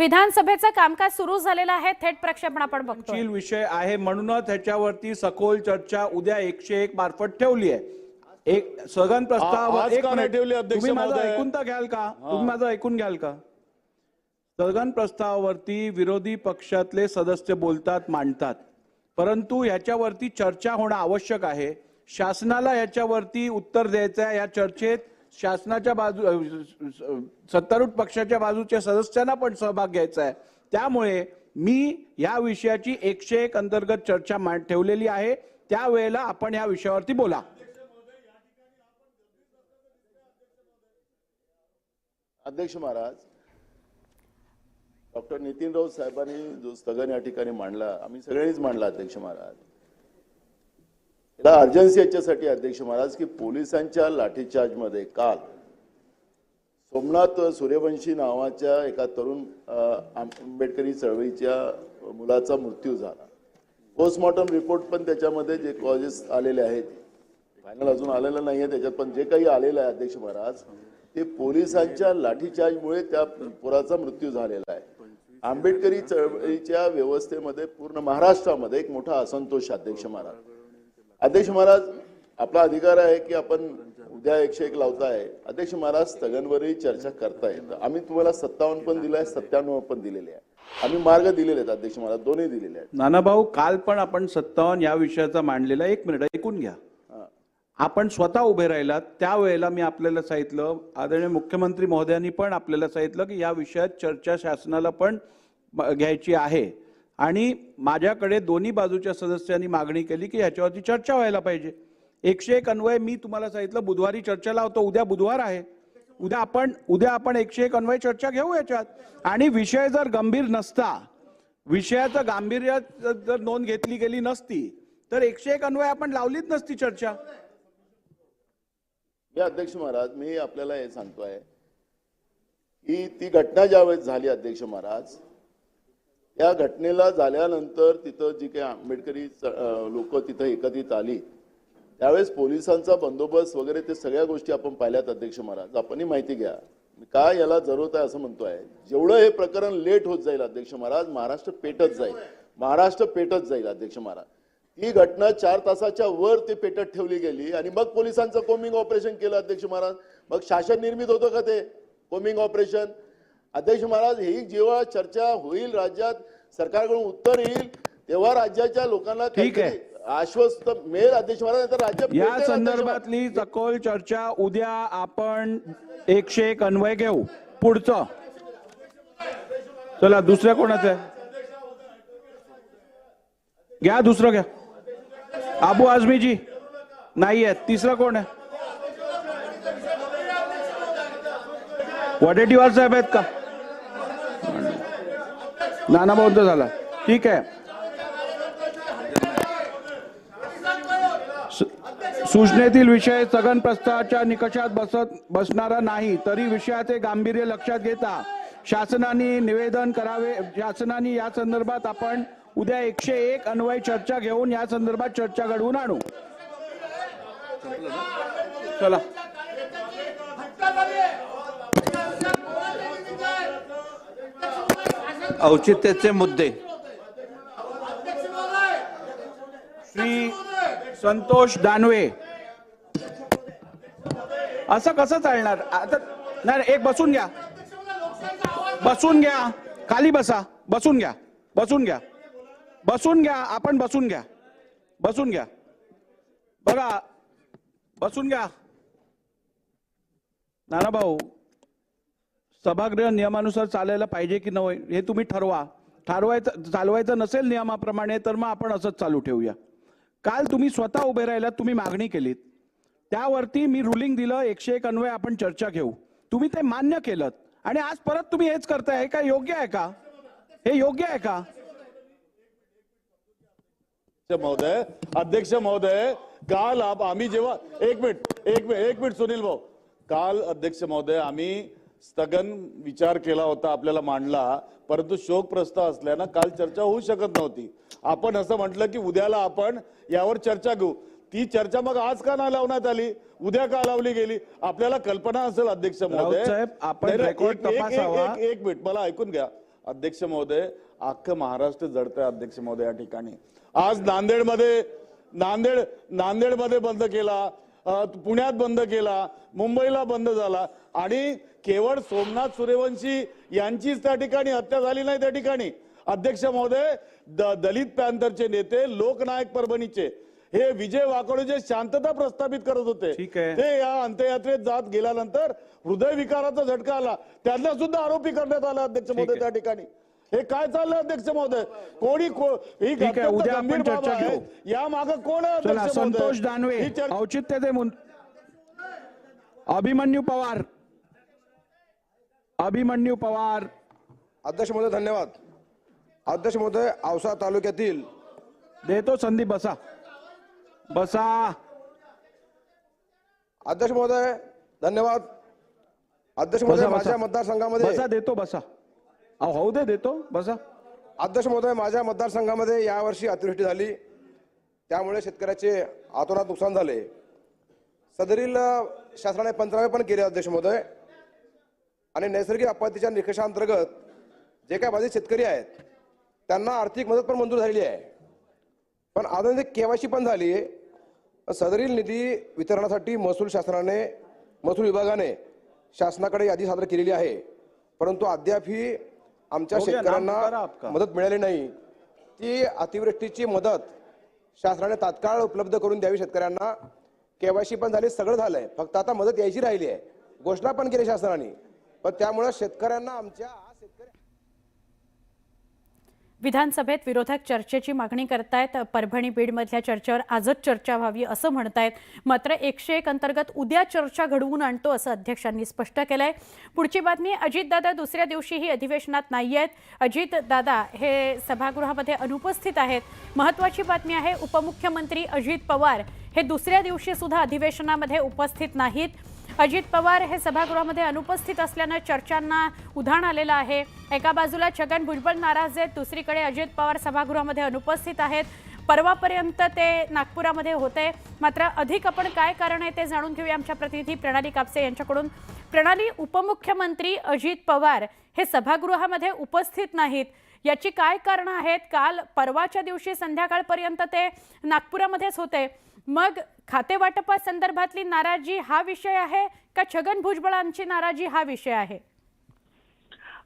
विधानसभेचं कामकाज सुरू झालेलं आहे, थेट प्रक्षेपण आपण बघतोय। विषय आहे म्हणूनच ह्याच्यावरती सखोल चर्चा उद्या 101 मार्फत ठेवली आहे। एक सगन प्रस्तावावर एक मिनिट ठेवली अध्यक्ष महोदय, ऐकून तर घ्याल का? तुम्ही माझं ऐकून घ्याल का? स्थगन प्रस्तावावरती विरोधी पक्षातले सदस्य बोलतात, मांडतात, परंतु याच्यावरती चर्चा होणं आवश्यक आहे। शासनाला याच्यावरती उत्तर द्यायचं आहे। या चर्चेत शासनाच्या सत्तारूढ पक्षाच्या बाजूच्या सदस्यांना पण सहभाग घ्यायचा आहे। त्यामुळे मी या विषयाची 101 अंतर्गत चर्चा ठेवलेली आहे। त्यावेळेला आपण या विषयावरती बोला। अध्यक्ष महाराज, डॉक्टर नितीन राऊत साहेबांनी जो स्थगन या ठिकाणी मांडला, आम्ही सगळ्यांनीच मांडला अध्यक्ष महाराज। याला अर्जन्सी याच्यासाठी अध्यक्ष महाराज की पोलिसांच्या लाठीचार्ज मध्ये काल सोमनाथ सूर्यवंशी नावाच्या एका तरुण आंबेडकरी चळवळीच्या मुलाचा मृत्यू झाला। पोस्टमॉर्टम रिपोर्ट पण त्याच्यामध्ये जे कॉजेस आलेले आहेत, फायनल अजून आलेलं नाहीये त्याच्यात, पण जे काही आलेलं आहे अध्यक्ष महाराज ते पोलिसांच्या लाठीचार्जमुळे त्या पोराचा मृत्यू झालेला आहे। आंबेडकरी चळवळीच्या व्यवस्थेमध्ये पूर्ण महाराष्ट्रामध्ये एक मोठा असंतोष अध्यक्ष महाराज। अध्यक्ष महाराज, आपला अधिकार आहे की आपण उद्या 101 लावताय अध्यक्ष महाराज, स्थगनवरही चर्चा करताय। आम्ही तुम्हाला 57 पण दिलाय, 97 पण दिलेले आहे, आम्ही मार्ग दिलेले आहेत अध्यक्ष महाराज, दोन्ही दिलेले आहेत। नाना भाऊ, काल पण आपण 57 या विषयाचा मांडलेला, एक मिनिट ऐकून घ्या। आपण स्वतः उभे राहिलात त्यावेळेला मी आपल्याला सांगितलं, आदरणीय मुख्यमंत्री महोदयांनी पण आपल्याला सांगितलं की या विषयात चर्चा शासनाला पण घ्यायची आहे आणि माझ्याकडे दोन्ही बाजूच्या सदस्यांनी मागणी केली की ह्याच्यावरती चर्चा व्हायला पाहिजे। 101 अन्वय मी तुम्हाला सांगितलं बुधवारी चर्चा लावतो। उद्या बुधवार आहे, उद्या आपण 101 अन्वय चर्चा घेऊ याच्यात। आणि विषय जर गंभीर नसता, विषयाचं गांभीर्य जर नोंद घेतली गेली नसती तर 101 अन्वय आपण लावलीच नसती चर्चा। अध्यक्ष महाराज, मी आपल्याला हे सांगतोय की ती घटना ज्यावेळेस झाली अध्यक्ष महाराज, या घटनेला झाल्यानंतर तिथं जी काही आंबेडकरी लोक तिथं एकत्रित आली त्यावेळेस पोलिसांचा बंदोबस्त वगैरे ते सगळ्या गोष्टी आपण पाहिल्यात अध्यक्ष महाराज। आपणही माहिती घ्या, काय याला जरूरत आहे असं म्हणतोय। जेवढं हे प्रकरण लेट होत जाईल अध्यक्ष महाराज, महाराष्ट्र पेटत जाईल, महाराष्ट्र पेटत जाईल अध्यक्ष महाराज। ही घटना 4 तासाच्या वर ते पेटत ठेवली गेली आणि मग पोलिसांचं कोमिंग ऑपरेशन केलं अध्यक्ष महाराज। मग शासन निर्मित होतं का ते कोमिंग ऑपरेशन? अध्यक्ष महाराज, ही जेव्हा चर्चा होईल, राज्यात सरकारकडून उत्तर येईल, तेव्हा राज्याच्या लोकांना ठीक आहे आश्वस्त मिळेल अध्यक्ष महाराज। तर राज्य या संदर्भातली सखोल चर्चा उद्या आपण 101 अन्वय घेऊ। पुढचं चला, दुसऱ्या कोणाचं आहे? घ्या, दुसरं घ्या। अबू आझमी जी नाही आहेत, तिसरं कोण आहे? वडेट्टीवार साहेब आहेत का? नाना बौद्ध झाला, ठीक आहे। सूचनेतील विषय स्थगन प्रस्तावाच्या निकषात बसणारा नाही, तरी विषयाचे गांभीर्य लक्षात घेता शासनाने निवेदन करावे। शासनाने या संदर्भात आपण उद्या 101 अन्वय चर्चा घेऊन या संदर्भात चर्चा घडवून आणू। चला, औचित्याचे मुद्दे। श्री संतोष दानवे, असं कसं चालणार? आता नाही, एक बसून घ्या, बसून घ्या, खाली बसा, बसून घ्या, बसून घ्या, बसून घ्या, आपण बसून घ्या, बसून घ्या, बघा, बसून घ्या। नाना भाऊ, सभागृह नियमानुसार चालायला पाहिजे की नाही हे तुम्ही ठरवा। चालवायचं नसेल नियमाप्रमाणे तर मग आपण असंच चालू ठेवूया। काल तुम्ही स्वतः उभे राहिलात, तुम्ही मागणी केलीत, त्यावरती मी रुलिंग दिलं 101 अन्वय आपण चर्चा घेऊ, तुम्ही ते मान्य केलं आणि आज परत तुम्ही हेच करताय का? योग्य आहे का? हे योग्य आहे का? महोदय, अध्यक्ष महोदय, काल आम्ही जेव्हा एक मिनिट सुनील भाऊ, काल अध्यक्ष महोदय आम्ही स्थगन विचार केला होता, आपल्याला मांडला, परंतु शोक प्रस्ताव असल्यानं काल चर्चा होऊ शकत नव्हती। आपण असं म्हटलं की उद्याला आपण यावर चर्चा घेऊ। ती चर्चा मग आज का नाही लावण्यात आली, उद्या का लावली गेली? आपल्याला कल्पना असेल अध्यक्ष महोदय, आपण रेकॉर्ड तपासावा। एक मिनिट मला ऐकून घ्या। अध्यक्ष महोदय, अख्खं महाराष्ट्र जडतंय अध्यक्ष महोदय या ठिकाणी. आज नांदेडमध्ये बंद केला, पुण्यात बंद केला, मुंबईला बंद झाला आणि केवळ सोमनाथ सूर्यवंशी यांचीच त्या ठिकाणी हत्या झाली नाही. त्या ठिकाणी अध्यक्ष महोदय दलित पॅंथरचे नेते, लोकनायक परभणीचे हे विजय वाकोडे जे शांतता प्रस्थापित करत होते, ठीक आहे. ते या अंत्ययात्रेत जात गेल्यानंतर हृदयविकाराचा झटका आला, त्यांना सुद्धा आरोपी करण्यात आला अध्यक्ष महोदय त्या ठिकाणी. हे काय चाललंय अध्यक्ष महोदय? ही ठीक आहे, अत्यंत उद्या गंभीर आपण बाब चर्चा आहे. घेऊ. या मागे कोण आहे चला, अध्यक्ष महोदय? संतोष दानवे, ही चर्चा- औचित्य दे अभिमन्यू पवार. अध्यक्ष महोदय धन्यवाद. अध्यक्ष महोदय, औसा तालुक्यातील देतो संधी, बसा. अध्यक्ष महोदय धन्यवाद. अध्यक्ष महोदय, माझ्या मतदारसंघामध्ये देतो, बसा. होऊ दे, देतो, बसा. अध्यक्ष महोदय, माझ्या मतदारसंघामध्ये यावर्षी अतिवृष्टी झाली, त्यामुळे शेतकऱ्याचे अतोनात नुकसान झाले. सदरील शासनाने पंचनामे पण केले अध्यक्ष महोदय, आणि नैसर्गिक आपत्तीच्या निकषांतर्गत जे काही बाधित शेतकरी आहेत त्यांना आर्थिक मदत पण मंजूर झालेली आहे. पण अजून केवायसी पण झाली. सदरील निधी वितरणासाठी महसूल विभागाने शासनाकडे यादी सादर केलेली आहे, परंतु अद्यापही आमच्या हो गया, नाम पुकारा शेतकऱ्यांना आपका. मदत मिळाली नाही. ती अतिवृष्टीची मदत शासनाने तात्काळ उपलब्ध करून द्यावी शेतकऱ्यांना. केवायसी पण झाली, सगळं झालंय, फक्त आता मदत यायची राहिली आहे. घोषणा पण केली शासनाने, पण त्यामुळे शेतकऱ्यांना विधानसभेत विरोधक चर्चेची मागणी करतायत. परभणी बीडमधल्या चर्चेवर आजच चर्चा व्हावी असं म्हणतायत. मात्र 101 अंतर्गत उद्या चर्चा घडवून आणतो असं अध्यक्षांनी स्पष्ट केलंय. पुढची बातमी, अजितदादा दुसऱ्या दिवशीही अधिवेशनात नाही आहेत. अजितदादा हे सभागृहामध्ये अनुपस्थित आहेत. महत्त्वाची बातमी आहे, उपमुख्यमंत्री अजित पवार हे दुसऱ्या दिवशी सुद्धा अधिवेशनामध्ये उपस्थित नाहीत. अजित पवार हे सभागृहामध्ये अनुपस्थित असल्यानं चर्चांना उधाण आलेलं आहे. एका बाजूला छगन भुजबळ नाराज आहेत, दुसरीकडे अजित पवार सभागृहामध्ये अनुपस्थित आहेत. परवापर्यंत ते नागपुरामध्ये होते. मात्र अधिक आपण काय कारण आहे ते जाणून घेऊया आमच्या प्रतिनिधी प्रणाली कापसे यांच्याकडून. प्रणाली, उपमुख्यमंत्री अजित पवार हे सभागृहामध्ये उपस्थित नाहीत, याची काय कारणं आहेत? काल परवाच्या दिवशी संध्याकाळपर्यंत ते नागपुरामध्येच होते. मग खाते वाटपासंदर्भातली नाराजी हा विषय आहे का छगन भुजबळांची नाराजी हा विषय आहे?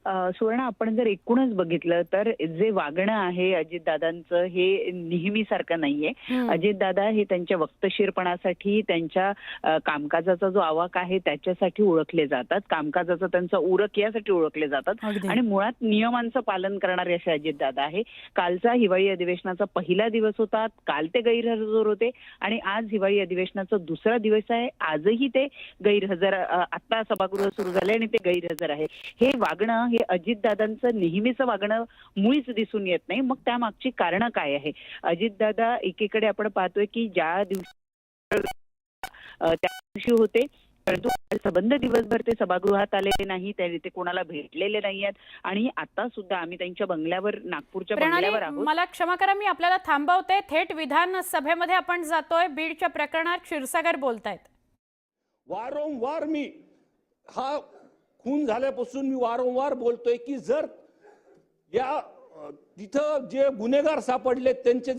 सुवर्ण, आपण जर एकूणच बघितलं तर जे वागणं आहे अजितदादांचं हे नेहमीसारखं नाहीये. अजितदादा हे त्यांच्या वक्तशीरपणासाठी, त्यांच्या कामकाजाचा जो आवाक आहे त्याच्यासाठी ओळखले जातात. कामकाजाचा त्यांचा उरक यासाठी ओळखले जातात आणि मुळात नियमांचं पालन करणारे असे अजितदादा आहे. कालचा हिवाळी अधिवेशनाचा पहिला दिवस होता, काल ते गैरहजर होते आणि आज हिवाळी अधिवेशनाचा दुसरा दिवस आहे. आजही ते गैरहजर, आता सभागृह सुरू झाले आणि ते गैरहजर आहे. हे वागणं, हे अजितदादांचं नेहमीचं वागणं मुळीच दिसून येत नाही. मग त्यामागची कारणं काय आहे? अजितदादा एकीकडे आपण पाहतोय की ज्या दिवशी त्या दिवशी होते, परंतु संबंध दिवसभर ते सभागृहात आलेले नाही, ते कोणाला भेटलेले नाही आहेत आणि आता सुद्धा आम्ही त्यांच्या बंगल्यावर, नागपूरच्या बंगल्यावर आहोत. मला क्षमा करा, मी आपल्याला थांबवते. थेट विधानसभेमध्ये आपण जातोय. बीडच्या प्रकरणात क्षीरसागर बोलतायत. वारंवार मी हा खून झाल्यापासून मी वारंवार बोलतोय की जर या तिथं जे गुन्हेगार सापडले त्यांचे